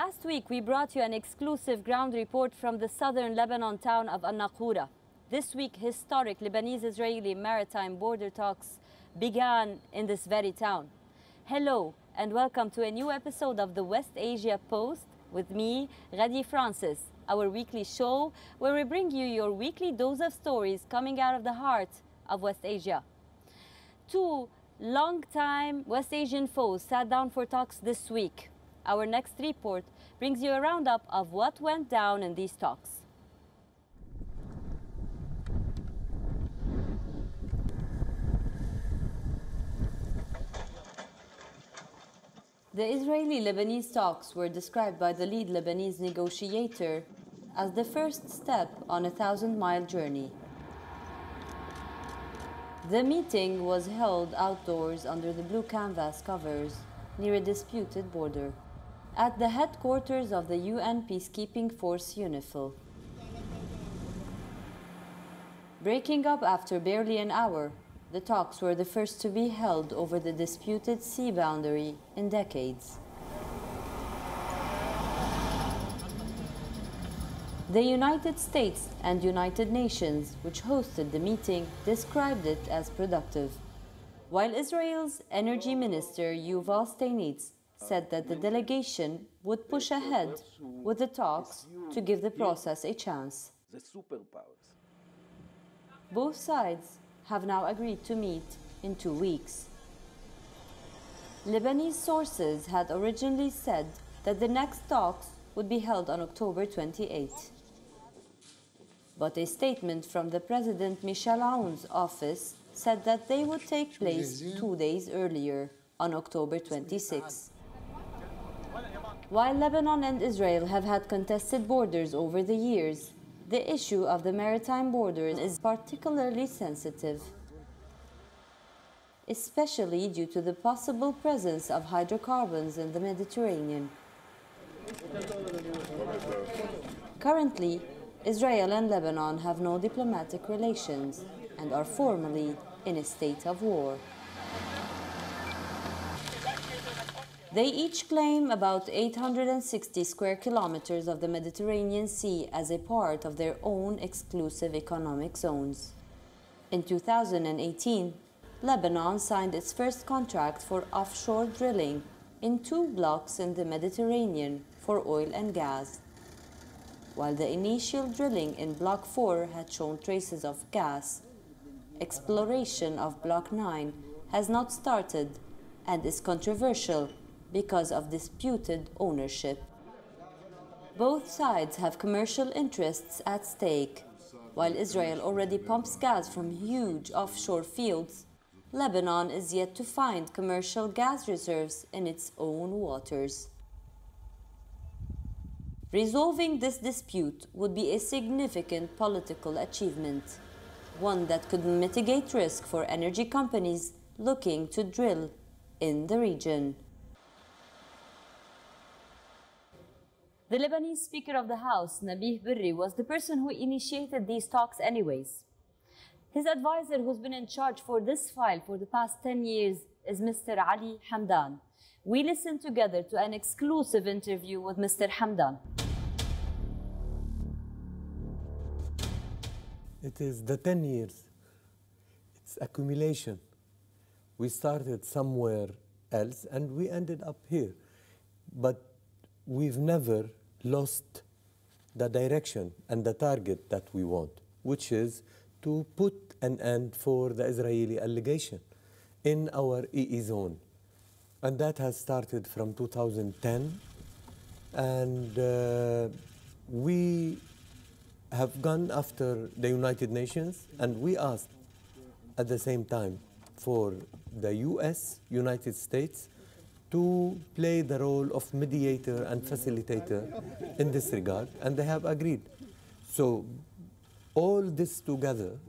Last week, we brought you an exclusive ground report from the southern Lebanon town of An-Naqoura. This week, historic Lebanese-Israeli maritime border talks began in this very town. Hello, and welcome to a new episode of the West Asia Post with me, Ghadi Francis, our weekly show where we bring you your weekly dose of stories coming out of the heart of West Asia. Two long-time West Asian foes sat down for talks this week. Our next report brings you a roundup of what went down in these talks. The Israeli-Lebanese talks were described by the lead Lebanese negotiator as the first step on a 1,000-mile journey. The meeting was held outdoors under the blue canvas covers near a disputed border, at the headquarters of the UN Peacekeeping Force UNIFIL. Breaking up after barely an hour, the talks were the first to be held over the disputed sea boundary in decades. The United States and United Nations, which hosted the meeting, described it as productive, while Israel's Energy Minister Yuval Steinitz said that the delegation would push ahead with the talks to give the process a chance. Both sides have now agreed to meet in 2 weeks. Lebanese sources had originally said that the next talks would be held on October 28. But a statement from the President Michel Aoun's office said that they would take place 2 days earlier, on October 26. While Lebanon and Israel have had contested borders over the years, the issue of the maritime borders is particularly sensitive, especially due to the possible presence of hydrocarbons in the Mediterranean. Currently, Israel and Lebanon have no diplomatic relations and are formally in a state of war. They each claim about 860 square kilometers of the Mediterranean Sea as a part of their own exclusive economic zones. In 2018, Lebanon signed its first contract for offshore drilling in 2 blocks in the Mediterranean for oil and gas. While the initial drilling in Block 4 had shown traces of gas, exploration of Block 9 has not started and is controversial because of disputed ownership. Both sides have commercial interests at stake. While Israel already pumps gas from huge offshore fields, Lebanon is yet to find commercial gas reserves in its own waters. Resolving this dispute would be a significant political achievement, one that could mitigate risk for energy companies looking to drill in the region. The Lebanese Speaker of the House, Nabih Berri, was the person who initiated these talks anyways. His advisor, who's been in charge for this file for the past 10 years, is Mr. Ali Hamdan. We listened together to an exclusive interview with Mr. Hamdan. It is the 10 years. It's accumulation. We started somewhere else and we ended up here. But we've never lost the direction and the target that we want, which is to put an end for the Israeli allegation in our EE zone. And that has started from 2010. And we have gone after the United Nations, and we asked at the same time for the US, United States, to play the role of mediator and facilitator in this regard, and they have agreed. So all this together,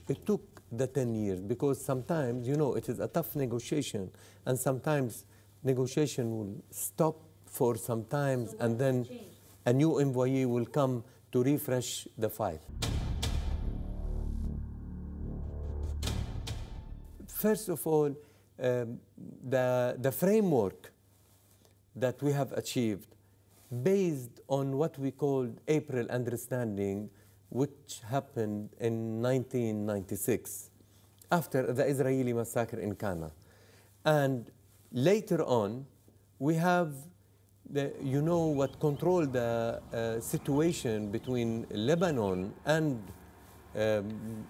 it took the 10 years, because sometimes, you know, it is a tough negotiation, and sometimes negotiation will stop for some time, and then a new envoy will come to refresh the file. First of all, the framework that we have achieved based on what we called April Understanding, which happened in 1996 after the Israeli massacre in Cana. And later on, we have what controlled the situation between Lebanon and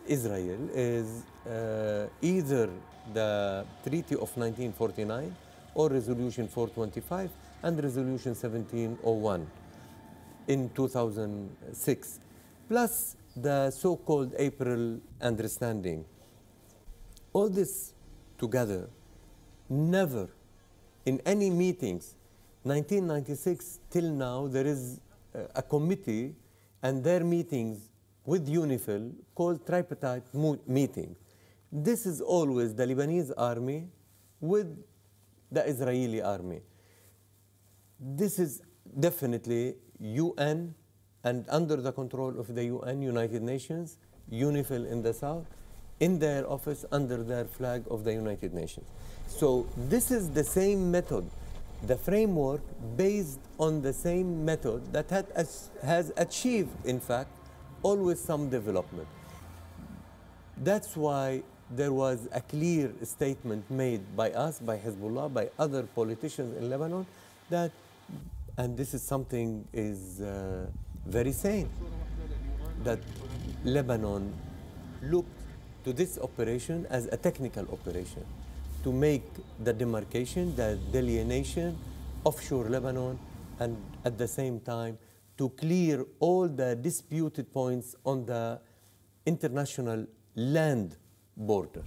Israel is either the Treaty of 1949 or Resolution 425 and Resolution 1701 in 2006, plus the so-called April Understanding. All this together, never in any meetings, 1996 till now, there is a committee and their meetings with UNIFIL called tripartite meetings. This is always the Lebanese army with the Israeli army. This is definitely UN and under the control of the UN, United Nations, UNIFIL in the south, in their office under their flag of the United Nations. So this is the same method, the framework based on the same method that has achieved, in fact, always some development. That's why there was a clear statement made by us, by Hezbollah, by other politicians in Lebanon, that, and this is something is very sane, that Lebanon looked to this operation as a technical operation to make the demarcation, the delineation offshore Lebanon, and at the same time to clear all the disputed points on the international land border.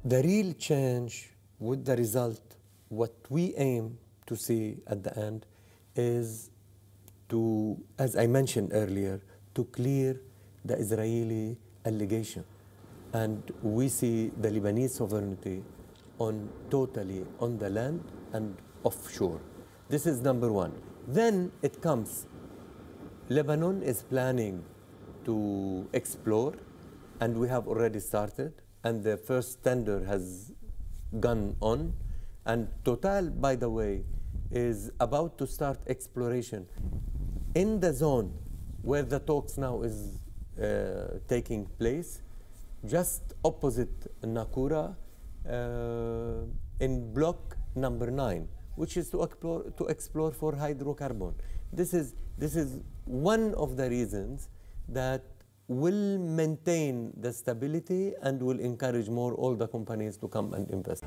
The real change with the result, what we aim to see at the end is to, as I mentioned earlier, to clear the Israeli allegation. And we see the Lebanese sovereignty totally on the land and offshore. This is number one. Then it comes, Lebanon is planning to explore, and we have already started, and the first tender has gone on. And Total, by the way, is about to start exploration in the zone where the talks now is taking place, just opposite Nakura, in block number 9, which is to explore for hydrocarbon. This is one of the reasons that will maintain the stability and will encourage more all the companies to come and invest.